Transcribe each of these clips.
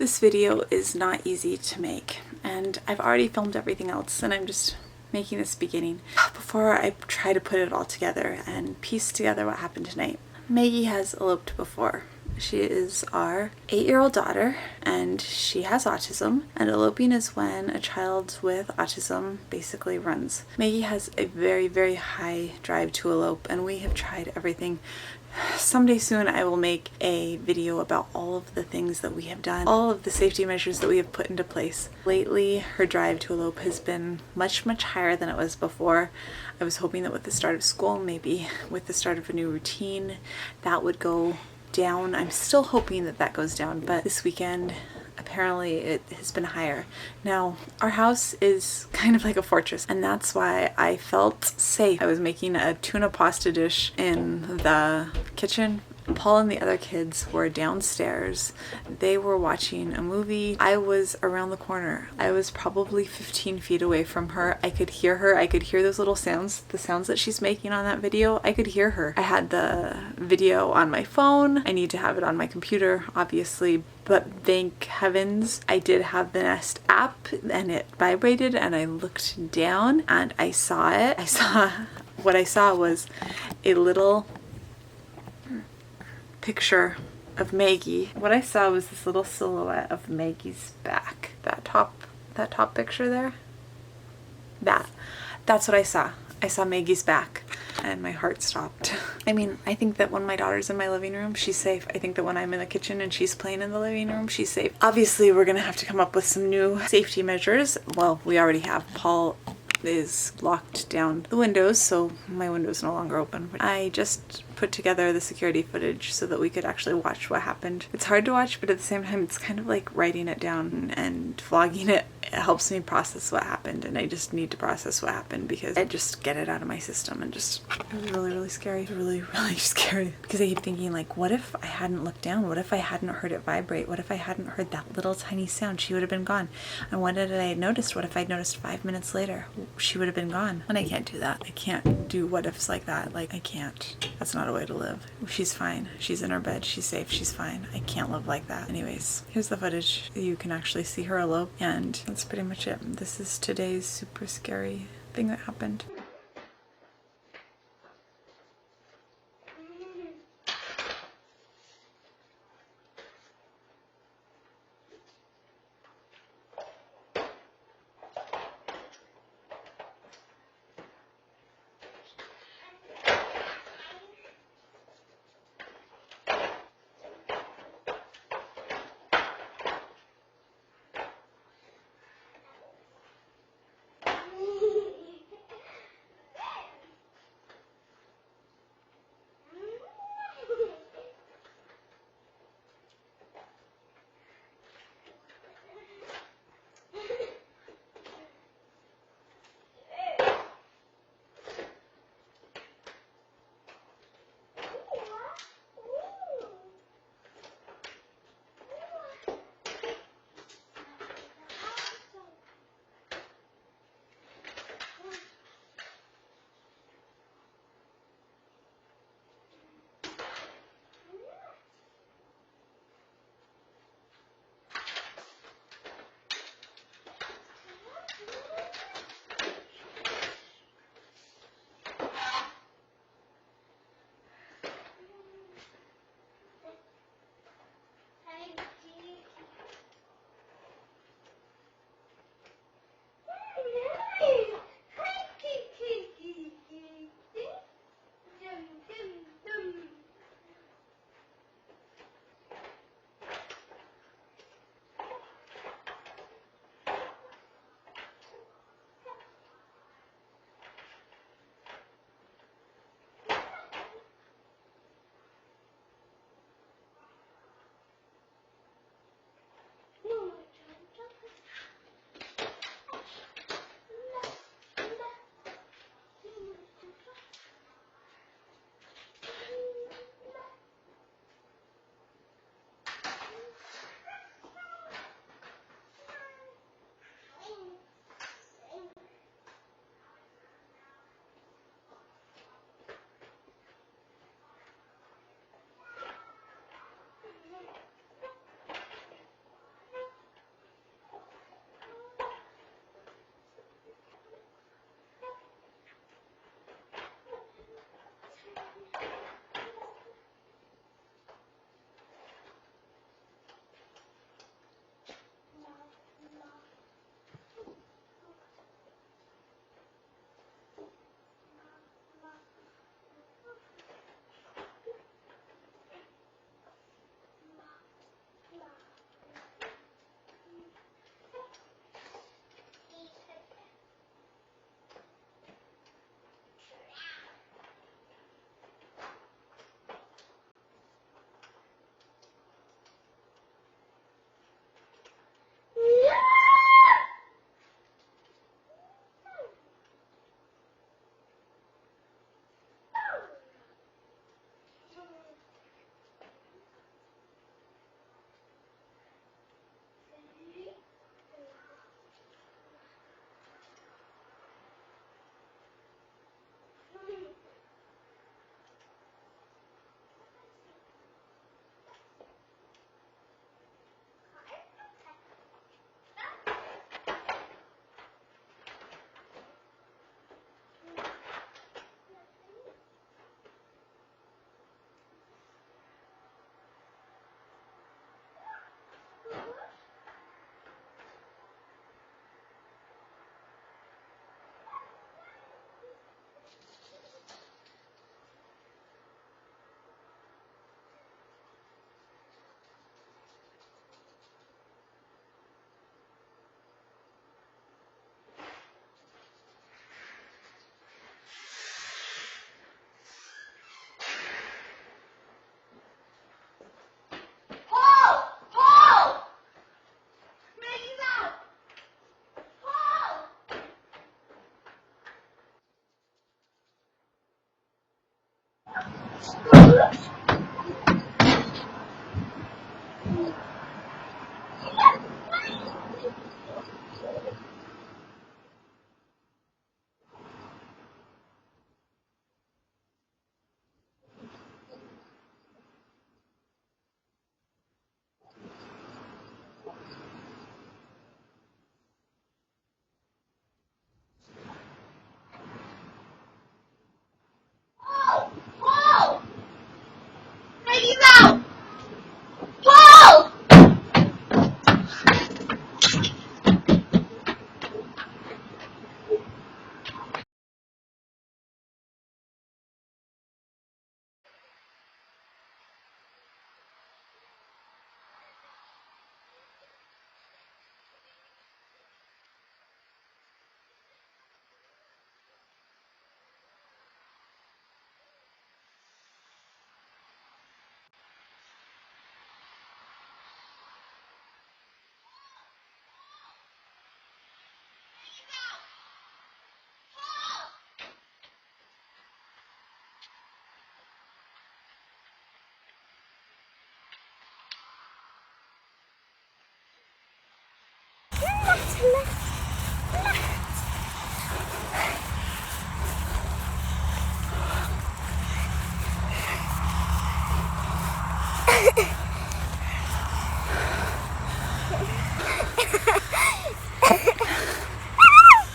This video is not easy to make, and I've already filmed everything else, and I'm just making this beginning before I try to put it all together and piece together what happened tonight. Maggie has eloped before. She is our 8-year-old daughter, and she has autism, and eloping is when a child with autism basically runs. Maggie has a very, very high drive to elope, and we have tried everything. Someday soon I will make a video about all of the things that we have done, all of the safety measures that we have put into place. Lately, her drive to elope has been much, much higher than it was before. I was hoping that with the start of school, maybe with the start of a new routine, that would go down. I'm still hoping that that goes down, but this weekend apparently it has been higher. Now, our house is kind of like a fortress, and that's why I felt safe. I was making a tuna pasta dish in the kitchen. Paul and the other kids were downstairs. They were watching a movie. I was around the corner. I was probably 15 feet away from her. I could hear her. I could hear those little sounds, the sounds that she's making on that video. I could hear her. I had the video on my phone. I need to have it on my computer, obviously, but thank heavens I did have the Nest app, and it vibrated, and I looked down and I saw it. What I saw was a little picture of Maggie. What I saw was this little silhouette of Maggie's back. That top picture there. That's what I saw. I saw Maggie's back, and my heart stopped. I mean, I think that when my daughter's in my living room, she's safe. I think that when I'm in the kitchen and she's playing in the living room, she's safe. Obviously, we're gonna have to come up with some new safety measures. Well, we already have. Paul is locked down the windows, so my window's no longer open. I just put together the security footage so that we could actually watch what happened. It's hard to watch, but at the same time, it's kind of like writing it down and vlogging it. It helps me process what happened, and I just need to process what happened because I just get it out of my system, and just, it was really, really scary. Really, really scary. Because I keep thinking, like, what if I hadn't looked down? What if I hadn't heard it vibrate? What if I hadn't heard that little tiny sound? She would have been gone. And what did I notice? What if I'd noticed 5 minutes later? She would have been gone. And I can't do that. I can't do what ifs like that. Like, I can't. That's not a way to live. She's fine. She's in her bed. She's safe. She's fine. I can't live like that. Anyways, here's the footage. You can actually see her elope, and that's pretty much it. This is today's super scary thing that happened.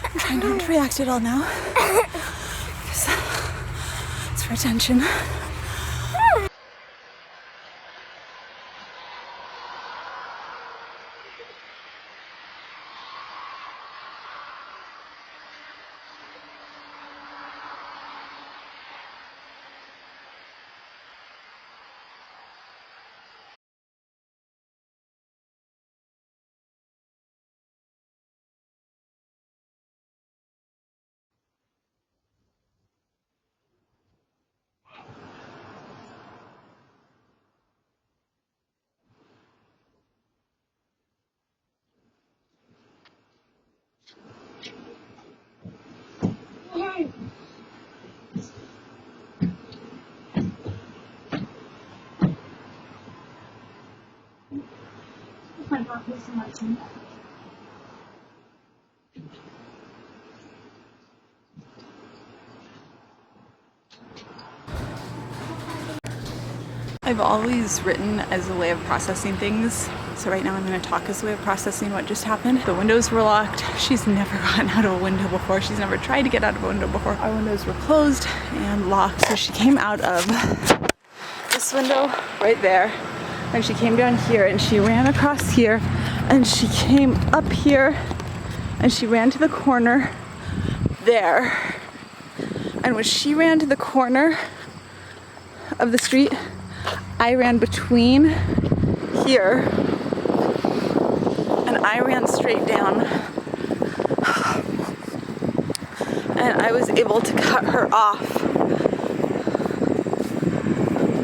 I'm trying not to react at all now. It's for attention. I've always written as a way of processing things, so right now I'm going to talk as a way of processing what just happened. The windows were locked. She's never gotten out of a window before. She's never tried to get out of a window before. Our windows were closed and locked, so she came out of this window right there, and she came down here, and she ran across here, and she came up here, and she ran to the corner there. And when she ran to the corner of the street, I ran between here, and I ran straight down, and I was able to cut her off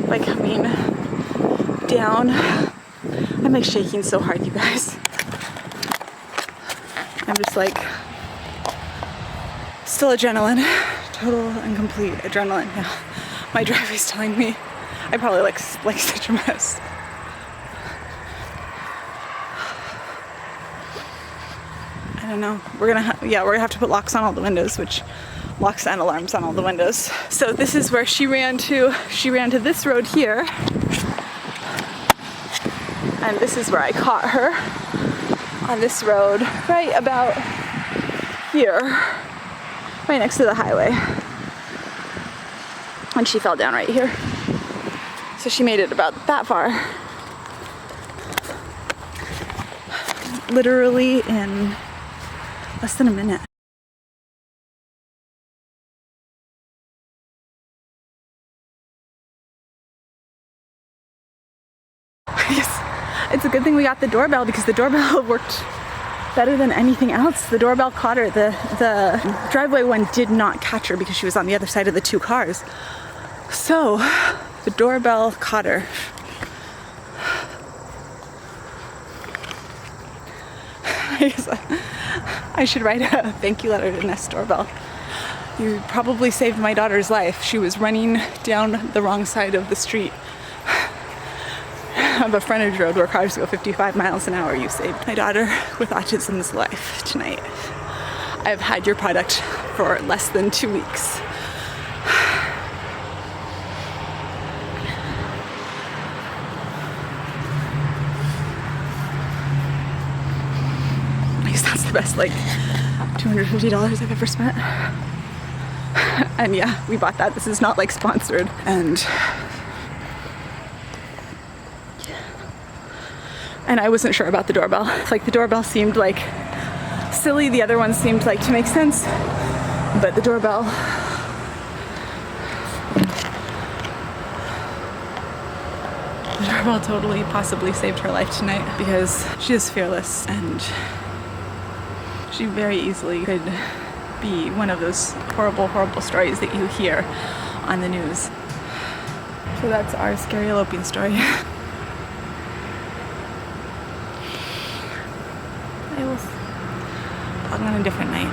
by coming down. I'm like shaking so hard, you guys. I'm just like, still adrenaline, total and complete adrenaline. Yeah. My driver's telling me I probably like such a mess. I don't know. We're gonna have to put locks on all the windows, which locks and alarms on all the windows. So this is where she ran to. She ran to this road here, and this is where I caught her on this road, right about here, right next to the highway, and she fell down right here. So she made it about that far. Literally in less than a minute. It's a good thing we got the doorbell, because the doorbell worked better than anything else. The doorbell caught her. The driveway one did not catch her because she was on the other side of the two cars. So the doorbell caught her. I should write a thank you letter to Nest Doorbell. You probably saved my daughter's life. She was running down the wrong side of the street of a frontage road where cars go 55 miles an hour. You saved my daughter with autism's life tonight. I've had your product for less than 2 weeks. That's the best, like, $250 I've ever spent. And yeah, we bought that. This is not like sponsored. And I wasn't sure about the doorbell. Like, the doorbell seemed like silly. The other one seemed like to make sense. But the doorbell, totally possibly saved her life tonight, because she is fearless, and she very easily could be one of those horrible, horrible stories that you hear on the news. So that's our scary eloping story. I will talk on a different night.